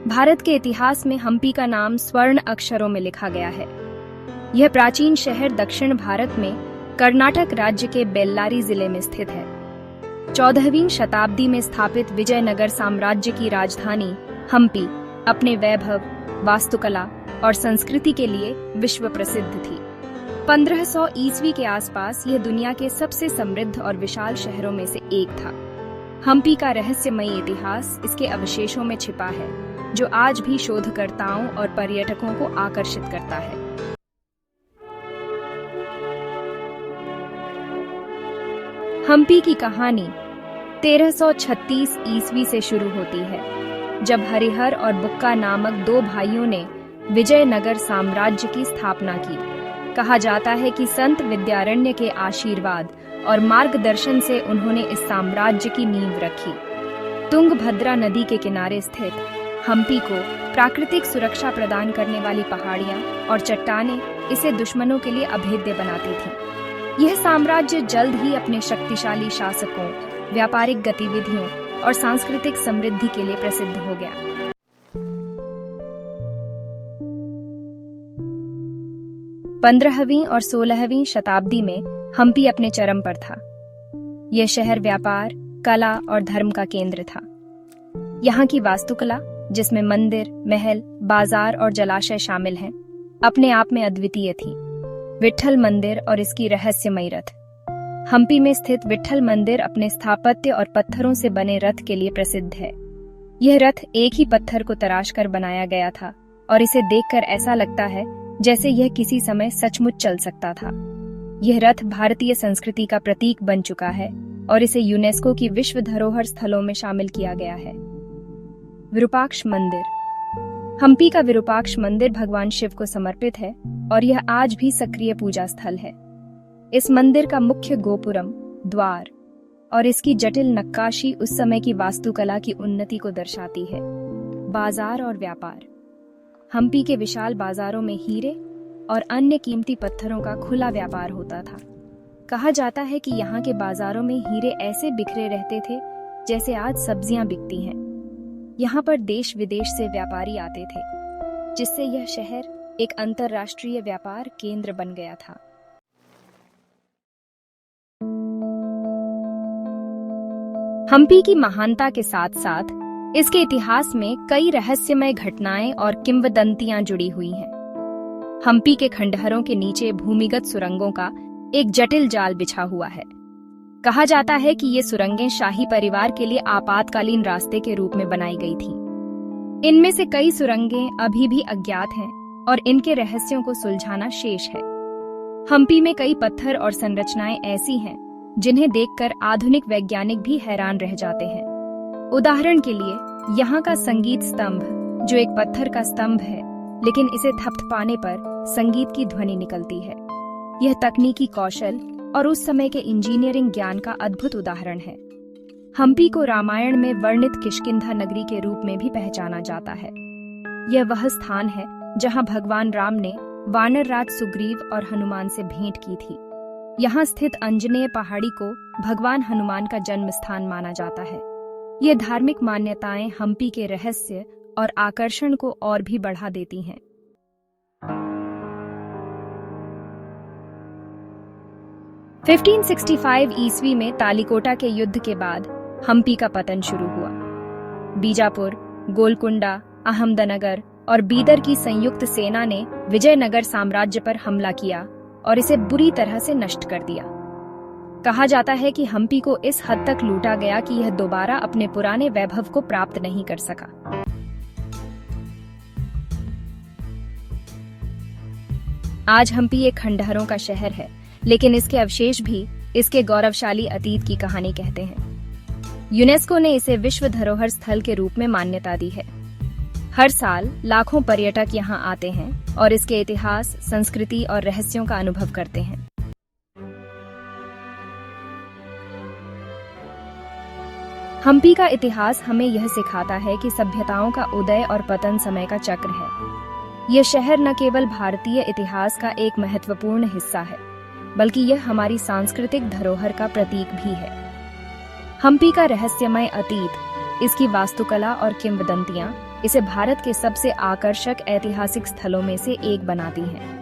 भारत के इतिहास में हम्पी का नाम स्वर्ण अक्षरों में लिखा गया है। यह प्राचीन शहर दक्षिण भारत में कर्नाटक राज्य के बेल्लारी जिले में स्थित है। 14वीं शताब्दी में स्थापित विजयनगर साम्राज्य की राजधानी हम्पी अपने वैभव, वास्तुकला और संस्कृति के लिए विश्व प्रसिद्ध थी। 1500 ईस्वी के आसपास यह दुनिया के सबसे समृद्ध और विशाल शहरों में से एक था। हम्पी का रहस्यमयी इतिहास इसके अवशेषों में छिपा है, जो आज भी शोधकर्ताओं और पर्यटकों को आकर्षित करता है। हम्पी की कहानी 1336 ईस्वी से शुरू होती है, जब हरिहर और बुक्का नामक दो भाइयों ने विजयनगर साम्राज्य की स्थापना की। कहा जाता है कि संत विद्यारण्य के आशीर्वाद और मार्गदर्शन से उन्होंने इस साम्राज्य की नींव रखी। तुंगभद्रा नदी के किनारे स्थित हम्पी को प्राकृतिक सुरक्षा प्रदान करने वाली पहाड़ियां और चट्टानें इसे दुश्मनों के लिए अभेद्य बनाती थीं। यह साम्राज्य जल्द ही अपने शक्तिशाली शासकों, व्यापारिक गतिविधियों और सांस्कृतिक समृद्धि के लिए प्रसिद्ध हो गया। पंद्रहवीं और 16वीं शताब्दी में हम्पी अपने चरम पर था। यह शहर व्यापार, कला और धर्म का केंद्र था। यहाँ की वास्तुकला, जिसमें मंदिर, महल, बाजार और जलाशय शामिल हैं, अपने आप में अद्वितीय थी। विट्ठल मंदिर और इसकी रहस्यमयी रथ। हम्पी में स्थित विट्ठल मंदिर अपने स्थापत्य और पत्थरों से बने रथ के लिए प्रसिद्ध है। यह रथ एक ही पत्थर को तराशकर बनाया गया था और इसे देखकर ऐसा लगता है जैसे यह किसी समय सचमुच चल सकता था। यह रथ भारतीय संस्कृति का प्रतीक बन चुका है और इसे यूनेस्को की विश्व धरोहर स्थलों में शामिल किया गया है। विरूपाक्ष मंदिर। हम्पी का विरूपाक्ष मंदिर भगवान शिव को समर्पित है और यह आज भी सक्रिय पूजा स्थल है। इस मंदिर का मुख्य गोपुरम, द्वार और इसकी जटिल नक्काशी उस समय की वास्तुकला की उन्नति को दर्शाती है। बाजार और व्यापार। हम्पी के विशाल बाजारों में हीरे और अन्य कीमती पत्थरों का खुला व्यापार होता था। कहा जाता है कि यहाँ के बाजारों में हीरे ऐसे बिखरे रहते थे जैसे आज सब्जियां बिकती हैं। यहाँ पर देश विदेश से व्यापारी आते थे, जिससे यह शहर एक अंतर्राष्ट्रीय व्यापार केंद्र बन गया था। हम्पी की महानता के साथ साथ इसके इतिहास में कई रहस्यमय घटनाएं और किंवदंतियां जुड़ी हुई हैं। हम्पी के खंडहरों के नीचे भूमिगत सुरंगों का एक जटिल जाल बिछा हुआ है। कहा जाता है कि ये सुरंगें शाही परिवार के लिए आपातकालीन रास्ते के रूप में बनाई गई थीं। इनमें से कई सुरंगें अभी भी अज्ञात हैं और इनके रहस्यों को सुलझाना शेष है। हम्पी में कई पत्थर और संरचनाएं ऐसी हैं जिन्हें देखकर आधुनिक वैज्ञानिक भी हैरान रह जाते हैं। उदाहरण के लिए यहाँ का संगीत स्तंभ, जो एक पत्थर का स्तंभ है, लेकिन इसे थपथपाने पर संगीत की ध्वनि निकलती है। यह तकनीकी कौशल और उस समय के इंजीनियरिंग ज्ञान का अद्भुत उदाहरण है। हम्पी को रामायण में वर्णित किष्किंधा नगरी के रूप में भी पहचाना जाता है। यह वह स्थान है जहां भगवान राम ने वानर राज सुग्रीव और हनुमान से भेंट की थी। यहाँ स्थित अंजनेय पहाड़ी को भगवान हनुमान का जन्म स्थान माना जाता है। ये धार्मिक मान्यताएं हम्पी के रहस्य और आकर्षण को और भी बढ़ा देती हैं। फिफ्टीन 1565 ईस्वी में तालिकोटा के युद्ध के बाद हम्पी का पतन शुरू हुआ। बीजापुर, गोलकुंडा, अहमदनगर और बीदर की संयुक्त सेना ने विजयनगर साम्राज्य पर हमला किया और इसे बुरी तरह से नष्ट कर दिया। कहा जाता है कि हम्पी को इस हद तक लूटा गया कि यह दोबारा अपने पुराने वैभव को प्राप्त नहीं कर सका। आज हम्पी एक खंडहरों का शहर है, लेकिन इसके अवशेष भी इसके गौरवशाली अतीत की कहानी कहते हैं। यूनेस्को ने इसे विश्व धरोहर स्थल के रूप में मान्यता दी है। हर साल लाखों पर्यटक यहाँ आते हैं और इसके इतिहास, संस्कृति और रहस्यों का अनुभव करते हैं। हम्पी का इतिहास हमें यह सिखाता है कि सभ्यताओं का उदय और पतन समय का चक्र है। यह शहर न केवल भारतीय इतिहास का एक महत्वपूर्ण हिस्सा है, बल्कि यह हमारी सांस्कृतिक धरोहर का प्रतीक भी है। हम्पी का रहस्यमय अतीत, इसकी वास्तुकला और किंवदंतियां इसे भारत के सबसे आकर्षक ऐतिहासिक स्थलों में से एक बनाती हैं।